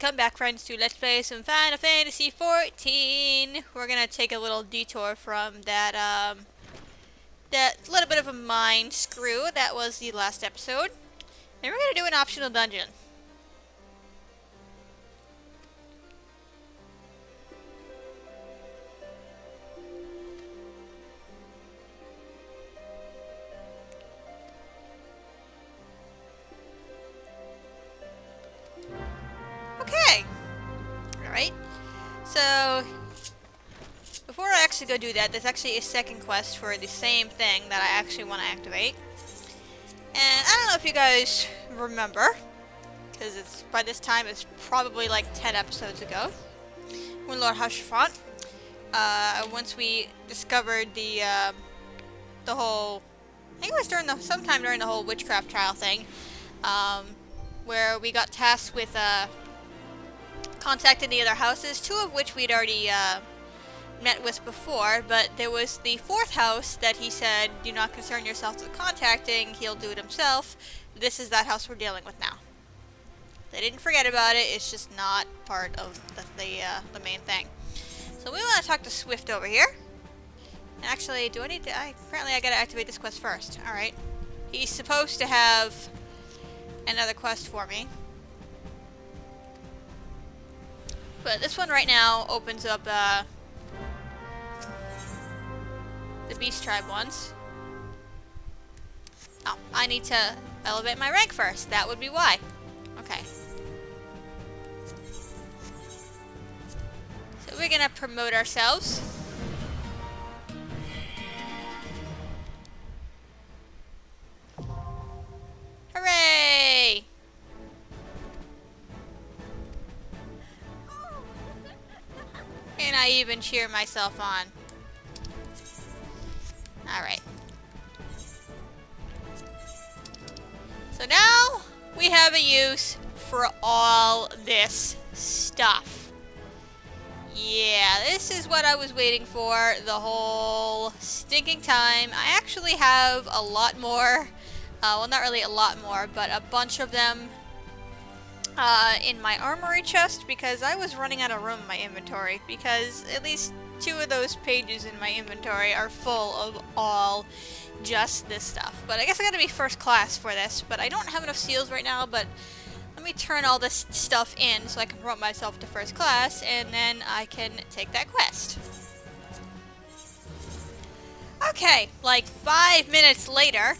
Welcome back, friends, to Let's Play some Final Fantasy XIV. We're gonna take a little detour from that little bit of a mind screw that was the last episode. And we're gonna do an optional dungeon. Okay. Alright. So, before I actually go do that, there's actually a second quest for the same thing that I actually want to activate. And I don't know if you guys remember, because it's by this time it's probably like 10 episodes ago, when Lord Hushfont, once we discovered the whole, I think it was sometime during the whole witchcraft trial thing, where we got tasked with contacting the other houses, two of which we'd already met with before, but there was the fourth house that he said, do not concern yourself with contacting, he'll do it himself. This is that house we're dealing with now. They didn't forget about it, it's just not part of the main thing. So we want to talk to Swift over here. Actually, do I need to, apparently I gotta activate this quest first. Alright. He's supposed to have another quest for me. But this one right now opens up the Beast Tribe ones. Oh, I need to elevate my rank first. That would be why. Okay. So we're gonna promote ourselves. Hooray! And I even cheer myself on. Alright. So now we have a use for all this stuff. Yeah, this is what I was waiting for the whole stinking time. I actually have a lot more, well, not really a lot more, but a bunch of them in my armory chest, because I was running out of room in my inventory, because at least 2 of those pages in my inventory are full of all just this stuff. But I guess I gotta be first class for this, but I don't have enough seals right now, but let me turn all this stuff in so I can promote myself to first class, and then I can take that quest. Okay, like 5 minutes later,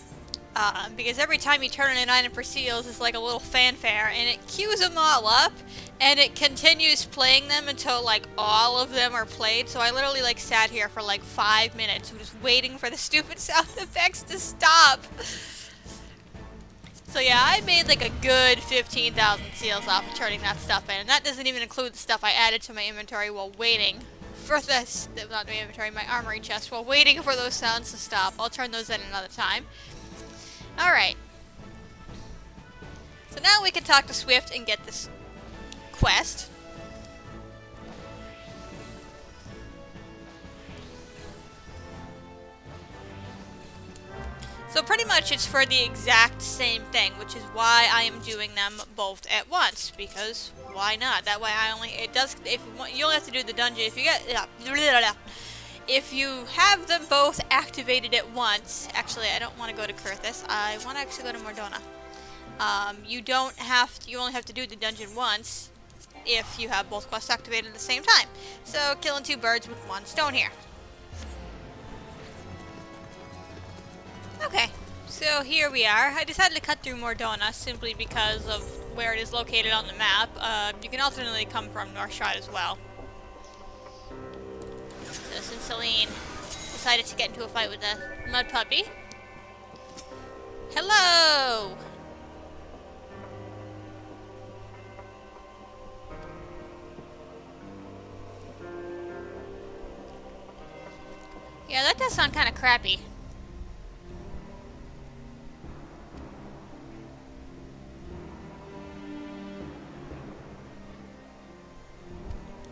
because every time you turn in an item for seals, it's like a little fanfare, and it queues them all up, and it continues playing them until like all of them are played. So I literally like sat here for like 5 minutes just waiting for the stupid sound effects to stop. So yeah, I made like a good 15,000 seals off of turning that stuff in, and that doesn't even include the stuff I added to my inventory while waiting for this, not my inventory, my armory chest, while waiting for those sounds to stop. I'll turn those in another time. Alright. So now we can talk to Swift and get this quest. So pretty much it's for the exact same thing, which is why I am doing them both at once, because why not? That way I only, it does, if you only have to do the dungeon, if you get, if you have them both activated at once, actually I don't want to go to Kurthis, I want to actually go to Mordona. You only have to do the dungeon once if you have both quests activated at the same time. So killing 2 birds with 1 stone here. Okay, so here we are. I decided to cut through Mordona simply because of where it is located on the map. You can alternately come from North Shard as well. So since Celine decided to get into a fight with the mud puppy. Hello! Yeah, that does sound kind of crappy.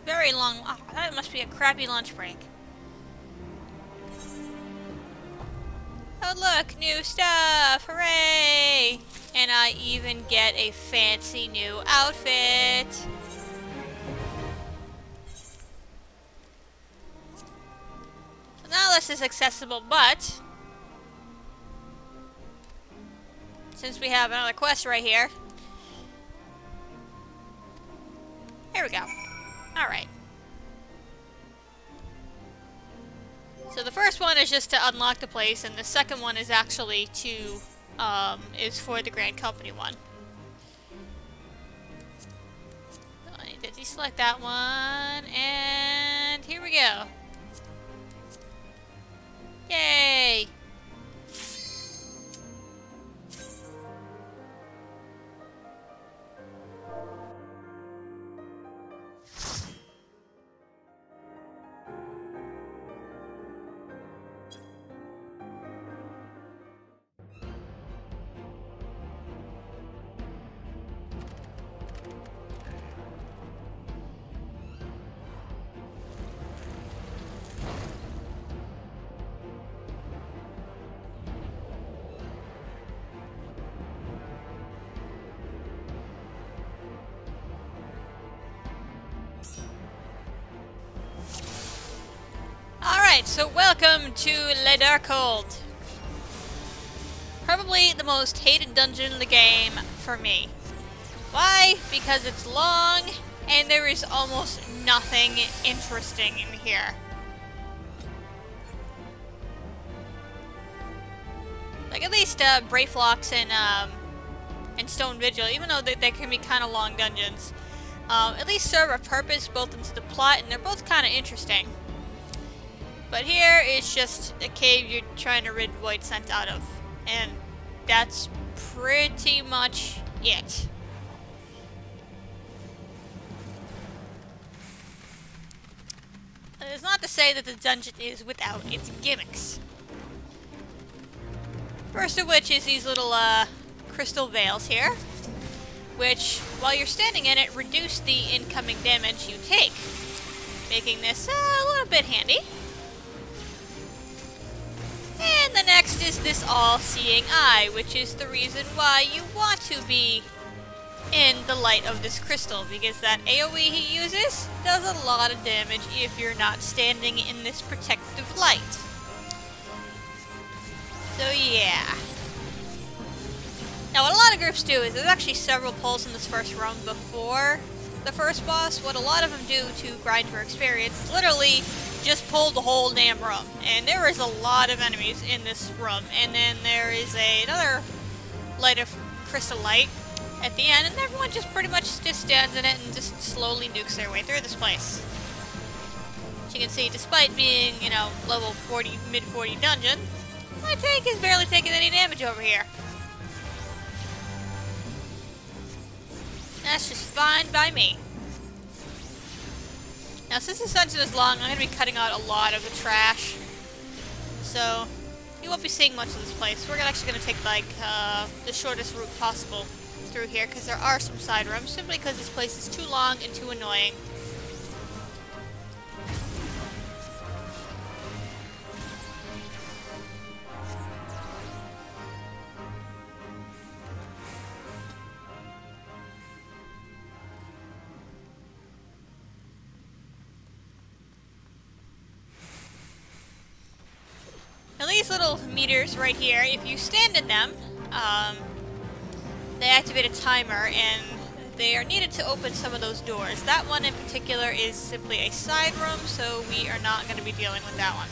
Very long. Oh, that must be a crappy lunch break. Oh look, new stuff! Hooray! And I even get a fancy new outfit. boss is accessible, but since we have another quest right here, here we go. Alright. So the first one is just to unlock the place, and the second one is actually to, is for the Grand Company one. So I need to deselect that one, and here we go. Yay! Alright, so welcome to Darkhold. Probably the most hated dungeon in the game for me. Why? Because it's long and there is almost nothing interesting in here. Like at least Brayflocks and Stone Vigil, even though they can be kind of long dungeons, at least serve a purpose built into the plot, and they're both kind of interesting. But here it's just a cave you're trying to rid Void Scent out of. And that's pretty much it. It's not to say that the dungeon is without its gimmicks. First of which is these little crystal veils here, which, while you're standing in it, reduce the incoming damage you take, making this a little bit handy. And the next is this all-seeing eye, which is the reason why you want to be in the light of this crystal, because that AoE he uses does a lot of damage if you're not standing in this protective light. So yeah. Now what a lot of groups do is there's actually several pulls in this first room before the first boss. What a lot of them do to grind for experience is literally just pull the whole damn room. And there is a lot of enemies in this room. And then there is another light of crystal light at the end, and everyone just pretty much just stands in it and just slowly nukes their way through this place. As you can see, despite being, you know, level 40, mid-40 dungeon, my tank is barely taking any damage over here. That's just fine by me. Now, since this dungeon is long, I'm going to be cutting out a lot of the trash. So, you won't be seeing much of this place. We're actually going to take, like, the shortest route possible through here, because there are some side rooms, simply because this place is too long and too annoying. Now these little meters right here, if you stand in them, they activate a timer, and they are needed to open some of those doors. That one in particular is simply a side room, so we are not going to be dealing with that one.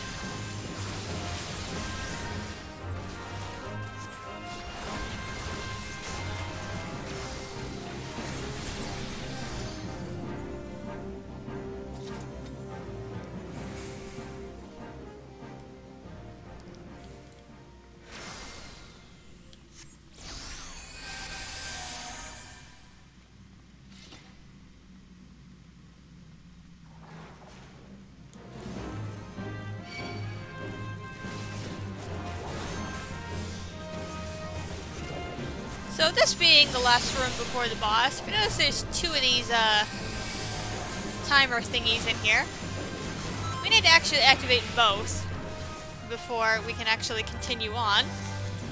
So this being the last room before the boss, if you notice there's two of these timer thingies in here. We need to actually activate both before we can actually continue on.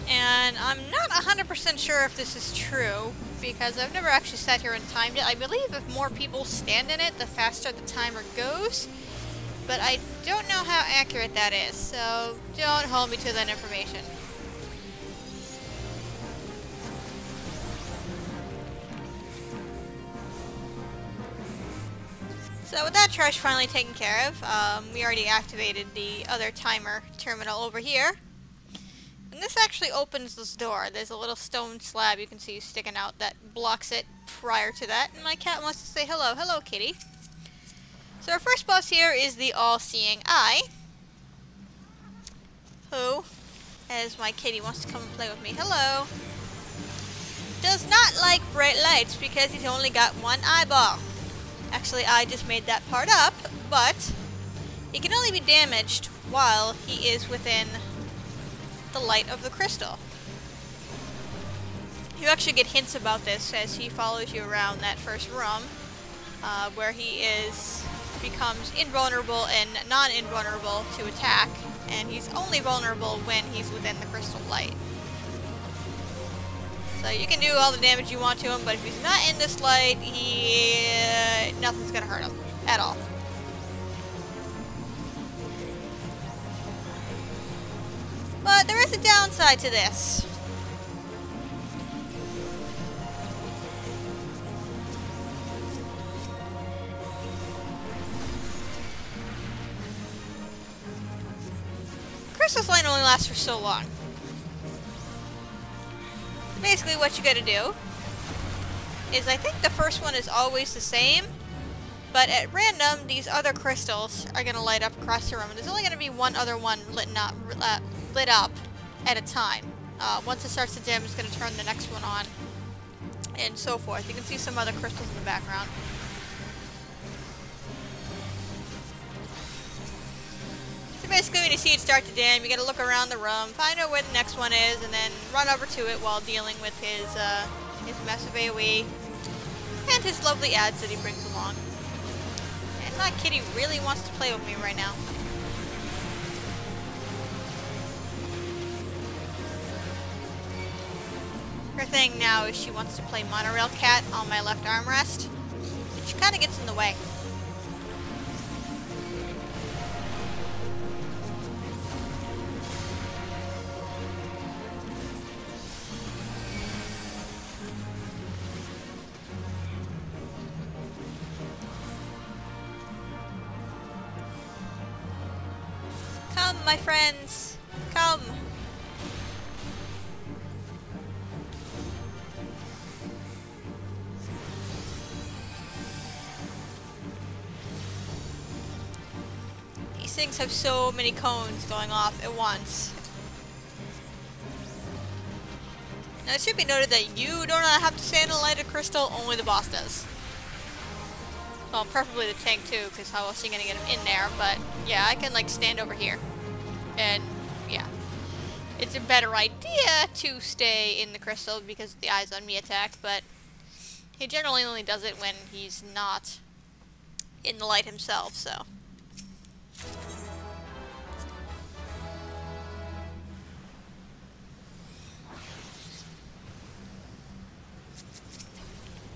And I'm not 100% sure if this is true, because I've never actually sat here and timed it. I believe if more people stand in it, the faster the timer goes. but I don't know how accurate that is, so don't hold me to that information. So with that trash finally taken care of, we already activated the other timer terminal over here. And this actually opens this door. There's a little stone slab you can see sticking out that blocks it prior to that. And my cat wants to say hello. Hello, kitty. So our first boss here is the all-seeing eye, who, as my kitty wants to come and play with me, hello, does not like bright lights because he's only got one eyeball. Actually, I just made that part up, but he can only be damaged while he is within the light of the crystal. You actually get hints about this as he follows you around that first room, where he becomes invulnerable and non-invulnerable to attack, and he's only vulnerable when he's within the crystal light. So you can do all the damage you want to him, but if he's not in this light, nothing's gonna hurt him at all. But there is a downside to this. Crystal's light only lasts for so long. Basically what you gotta do is, I think the first one is always the same, but at random these other crystals are gonna light up across the room, and there's only gonna be one other one lit up at a time. Once it starts to dim, it's gonna turn the next one on, and so forth. You can see some other crystals in the background. So basically when you see it start to dim, you gotta look around the room, find out where the next one is, and then run over to it while dealing with his mess of AoE and his lovely ads that he brings along. And my kitty really wants to play with me right now. Her thing now is she wants to play Monorail Cat on my left armrest, and she kind of gets in the way. Come, my friends, come. These things have so many cones going off at once. Now it should be noted that you do not have to stay in the light of crystal, only the boss does. Well, preferably the tank too, because how else are you gonna get him in there? But yeah, I can like stand over here. And yeah, it's a better idea to stay in the crystal because the eyes on me attack, but he generally only does it when he's not in the light himself, so.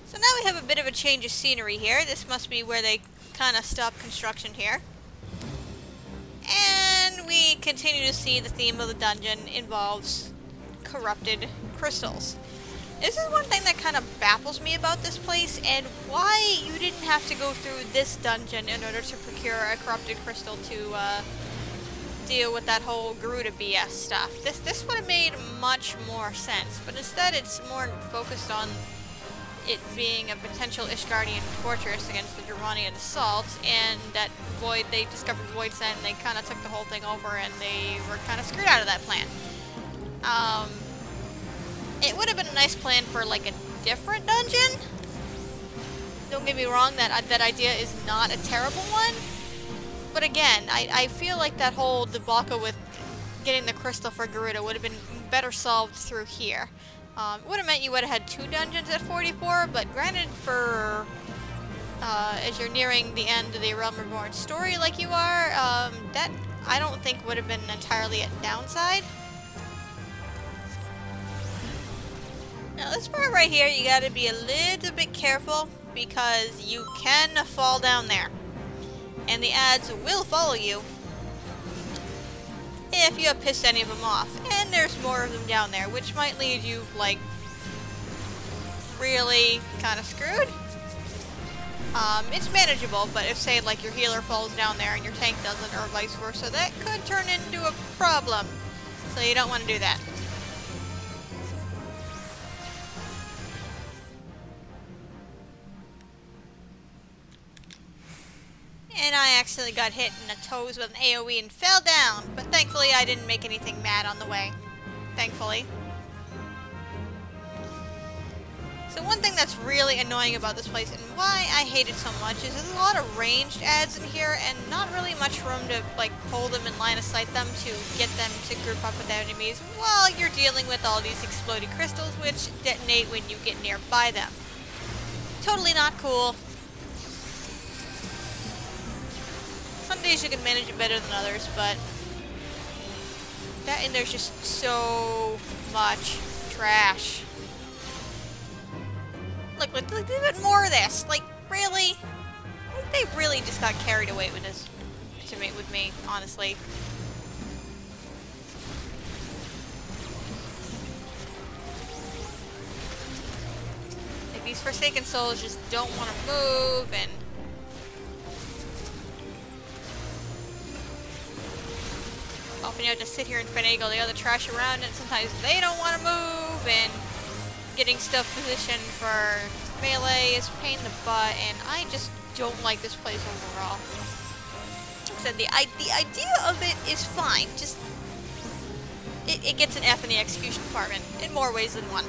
So now we have a bit of a change of scenery here. This must be where they kind of stopped construction here. And we continue to see the theme of the dungeon involves corrupted crystals. This is one thing that kind of baffles me about this place, and why you didn't have to go through this dungeon in order to procure a corrupted crystal to deal with that whole Garuda BS stuff. This would have made much more sense, but instead it's more focused on it being a potential Ishgardian fortress against the Durranian assault, and that Void, they discovered Void Sent, and they kind of took the whole thing over, and they were kind of screwed out of that plan. It would have been a nice plan for like a different dungeon. Don't get me wrong, that idea is not a terrible one, but again, I feel like that whole debacle with getting the crystal for Garuda would have been better solved through here. It would have meant you would have had 2 dungeons at 44, but granted, for as you're nearing the end of the Realm Reborn story like you are, that I don't think would have been entirely a downside. Now this part right here, you gotta be a little bit careful because you can fall down there. and the ads will follow you if you have pissed any of them off. And there's more of them down there, which might lead you, like, really kind of screwed. It's manageable, but if, say, like, your healer falls down there and your tank doesn't, or vice versa, that could turn into a problem. So you don't want to do that. And I accidentally got hit in the toes with an AoE and fell down, but thankfully I didn't make anything mad on the way. Thankfully. So one thing that's really annoying about this place, and why I hate it so much, is there's a lot of ranged ads in here, and not really much room to, like, hold them and line of sight them to get them to group up with enemies while you're dealing with all these exploding crystals, which detonate when you get nearby them. Totally not cool. Some days you can manage it better than others, but that, and there's just so much trash. Look, even more of this. Like, really? Like, they really just got carried away with this, with me, honestly. Like, these Forsaken Souls just don't want to move, and often you have to sit here and finagle the other trash around, and sometimes they don't want to move, and getting stuff positioned for melee is a pain in the butt, and I just don't like this place overall. Like I said, the idea of it is fine, just it gets an F in the execution department in more ways than one.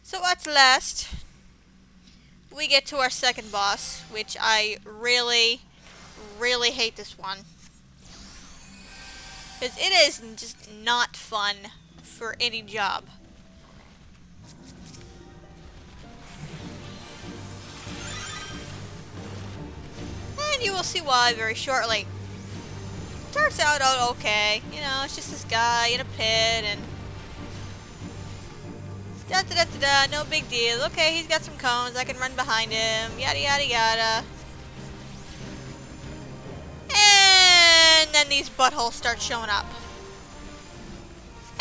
So at last, we get to our second boss, which I really, really hate this one. Because it is just not fun for any job. And you will see why very shortly. Starts out okay. You know, it's just this guy in a pit and da-da-da-da-da, no big deal. Okay, he's got some cones, I can run behind him, yada yada yada. And then these buttholes start showing up.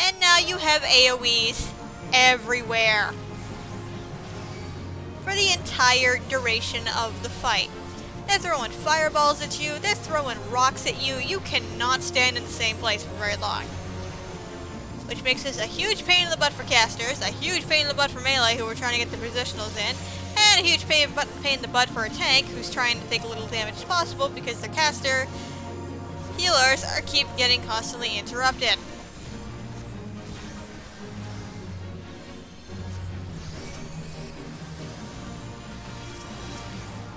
And now you have AoEs everywhere. For the entire duration of the fight. They're throwing fireballs at you, they're throwing rocks at you, you cannot stand in the same place for very long. Which makes this a huge pain in the butt for casters, a huge pain in the butt for melee who are trying to get the positionals in, and a huge pain in the butt for a tank who's trying to take a little damage as possible because their caster healers keep getting constantly interrupted.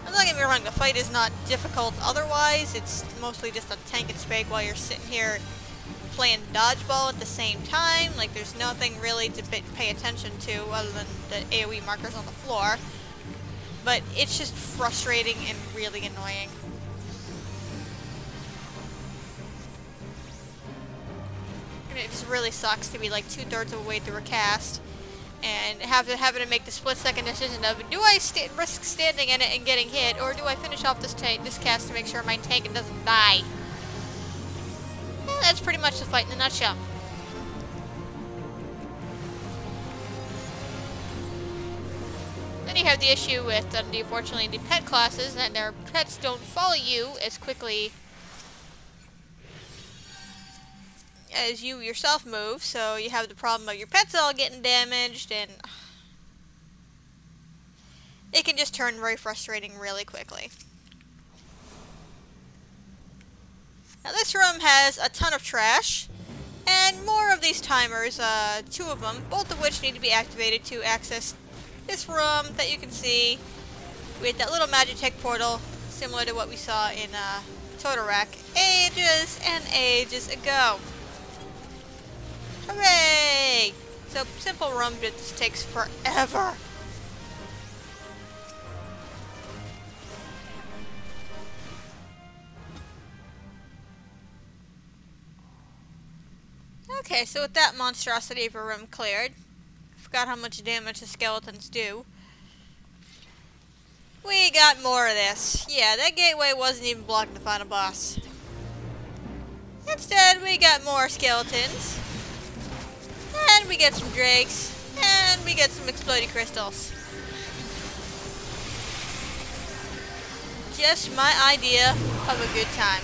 And don't get me wrong, the fight is not difficult otherwise, it's mostly just a tank and spake while you're sitting here playing dodgeball at the same time. Like, there's nothing really to pay attention to other than the AoE markers on the floor. But it's just frustrating and really annoying. And it just really sucks to be like 2/3 of the way through a cast and having to make the split-second decision of, do I risk standing in it and getting hit, or do I finish off this cast to make sure my tank doesn't die? That's pretty much the fight in a nutshell. Then you have the issue with, unfortunately, the pet classes, and their pets don't follow you as quickly as you yourself move, so you have the problem of your pets all getting damaged, and it can just turn very frustrating really quickly. Now this room has a ton of trash, and more of these timers, 2 of them, both of which need to be activated to access this room that you can see with that little Magitech portal, similar to what we saw in Totorak ages and ages ago. Hooray! So, simple room, but it just takes forever. Okay, so with that monstrosity of a room cleared, I forgot how much damage the skeletons do. We got more of this. Yeah, that gateway wasn't even blocking the final boss. Instead, we got more skeletons. And we get some drakes. And we get some exploding crystals. Just my idea of a good time.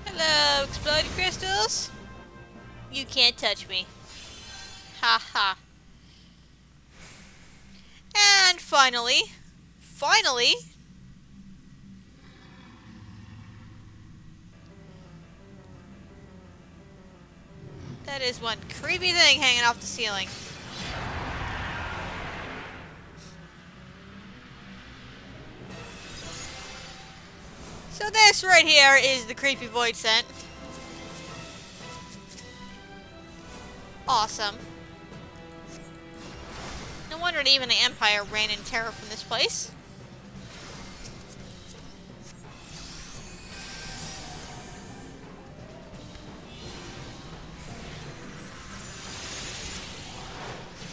Hello, exploding crystals. You can't touch me. Ha ha. And finally, that is one creepy thing hanging off the ceiling. So this right here is the creepy void scent. Awesome. No wonder even the Empire ran in terror from this place.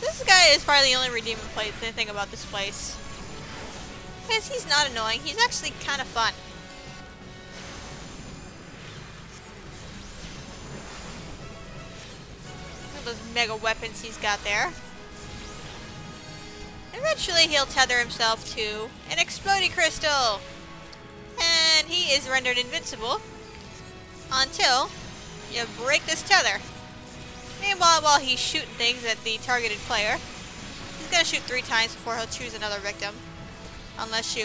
This guy is probably the only redeeming thing about this place. Because he's not annoying, he's actually kind of fun. Those mega weapons he's got there. Eventually he'll tether himself to an exploding crystal. And he is rendered invincible until you break this tether. Meanwhile, while he's shooting things at the targeted player, he's gonna shoot 3 times before he'll choose another victim. Unless you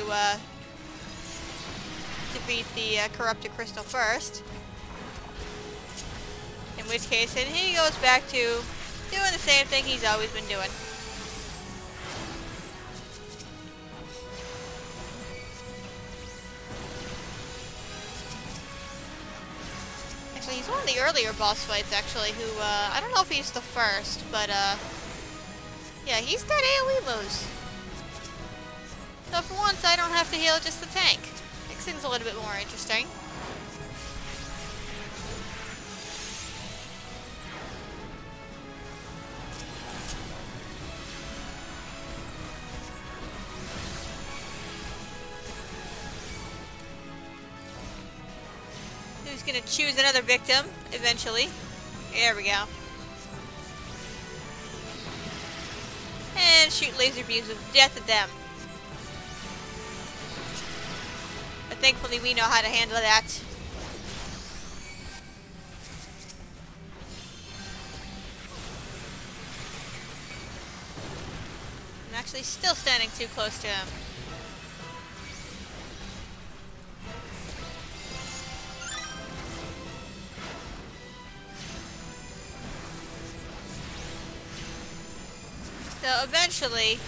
defeat the corrupted crystal first. In which case, then he goes back to doing the same thing he's always been doing. Actually, he's one of the earlier boss fights, actually, who, I don't know if he's the first, but, yeah, he's got AoE moves. So for once, I don't have to heal just the tank. Makes things a little bit more interesting. Who's gonna choose another victim eventually? There we go. And shoot laser beams of death at them. But thankfully we know how to handle that. I'm actually still standing too close to him. So eventually...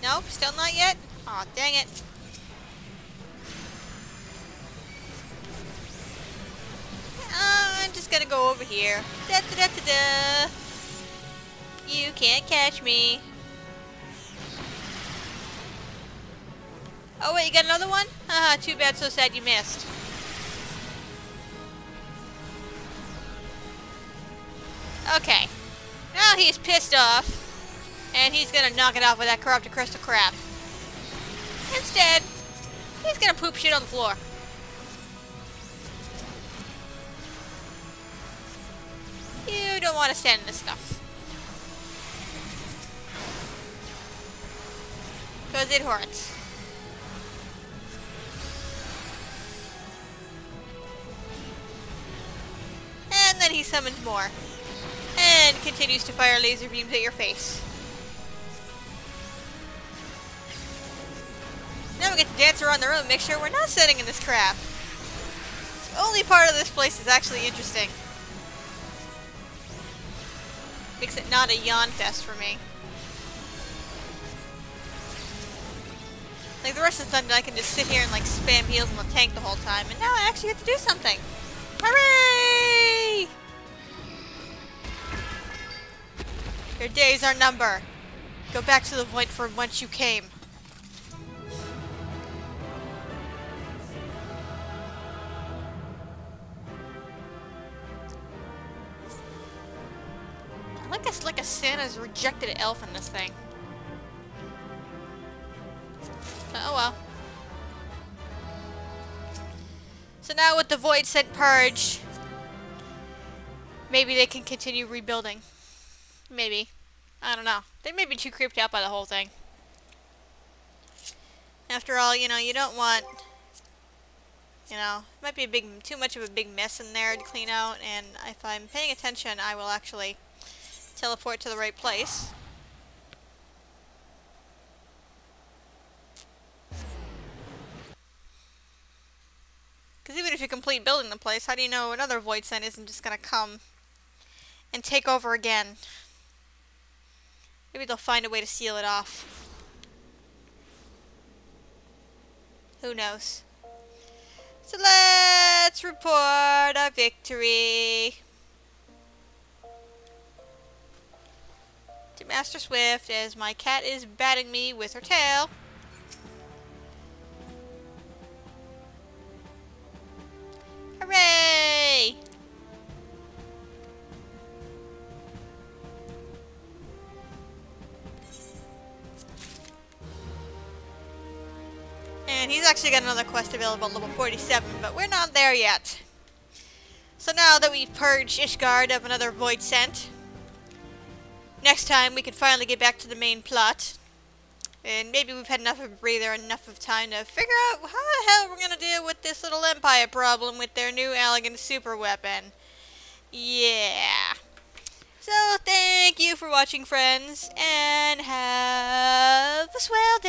Nope, still not yet? Aw, dang it. I'm just gonna go over here. Da da da da da. You can't catch me. Oh wait, you got another one? Haha, too bad, so sad you missed. Okay. Now he's pissed off. And he's gonna knock it off with that corrupted crystal crap. Instead, he's gonna poop shit on the floor. You don't want to stand in this stuff. Because it hurts. And then he summons more. And continues to fire laser beams at your face. Now we get to dance around the room and make sure we're not sitting in this crap. The only part of this place is actually interesting. Makes it not a yawn fest for me. Like the rest of the time I can just sit here and like spam heals on the tank the whole time, and now I actually get to do something. Hooray! Your days are numbered. Go back to the void from whence you came. like a Santa's rejected elf in this thing. Oh well. So now with the Void Scent purged, maybe they can continue rebuilding. Maybe. I don't know. They may be too creeped out by the whole thing. After all, you know, you don't want, you know, it might be too much of a big mess in there to clean out, and if I'm paying attention, I will actually teleport to the right place. Because even if you complete building the place, how do you know another Void Scent isn't just going to come and take over again? Maybe they'll find a way to seal it off. Who knows? So let's report our victory to Master Swift as my cat is batting me with her tail. Hooray! And he's actually got another quest available at level 47, but we're not there yet. So now that we've purged Ishgard of another Void Scent, next time we can finally get back to the main plot. And maybe we've had enough of a breather, enough of time to figure out how the hell we're going to deal with this little Empire problem with their new elegant super weapon. Yeah. So thank you for watching, friends, and have a swell day.